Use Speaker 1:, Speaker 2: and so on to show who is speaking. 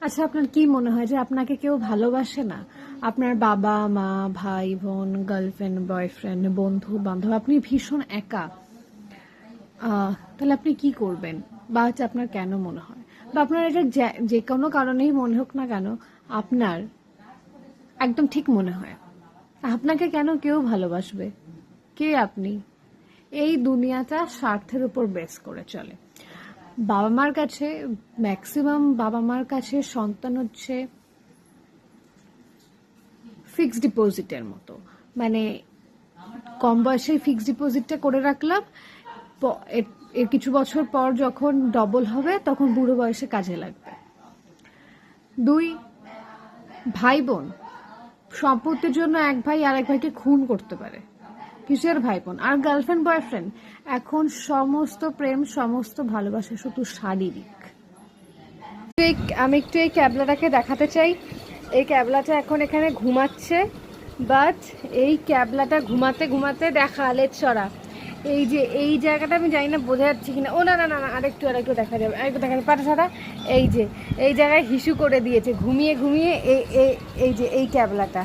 Speaker 1: আচ্ছা, আপনার কি মনে হয় যে আপনাকে কেউ ভালোবাসে না? আপনার বাবা মা, ভাই বোন, গার্লফ্রেন্ড, বয়ফ্রেন্ড, বন্ধু বান্ধব, আপনি ভীষণ একা। তাহলে আপনি কি করবেন? বা হচ্ছে আপনার কেন মনে হয়, বা আপনার এটা যে কোনো কারণেই মনে হোক না কেন, আপনার একদম ঠিক মনে হয় আপনাকে কেন কেউ ভালোবাসবে? কে আপনি? এই দুনিয়াটা স্বার্থের উপর বেস করে চলে। বাবা মার কাছে, ম্যাক্সিমাম বাবা মার কাছে সন্তান হচ্ছে ফিক্সড ডিপোজিটের মতো। মানে কম বয়সে ফিক্সড ডিপোজিটটা করে রাখলাম, এর কিছু বছর পর যখন ডবল হবে তখন বুড়ো বয়সে কাজে লাগবে। দুই, ভাই বোন, সম্পত্তির জন্য এক ভাই আর এক ভাইকে খুন করতে পারে। কিসের ভাই বোন? আর গার্লফ্রেন্ড বয়ফ্রেন্ড, এখন সমস্ত প্রেম, সমস্ত ভালোবাসা শুধু শারীরিক। আমি একটু এই ক্যাবলাটাকে দেখাতে চাই। এই ক্যাবলাটা এখন এখানে ঘুমাচ্ছে, বাট এই ক্যাবলাটা ঘুমাতে ঘুমাতে দেখা লেটসরা এই যে এই জায়গাটা আমি জানি না বোঝা যাচ্ছে কিনা। ও না না না না, আরেকটু দেখা যাবে, আরেকটু দেখা যাবে পাটা ছাড়া। এই যে এই জায়গায় হিসু করে দিয়েছে ঘুমিয়ে ঘুমিয়ে এই এই এই যে এই ক্যাবলাটা।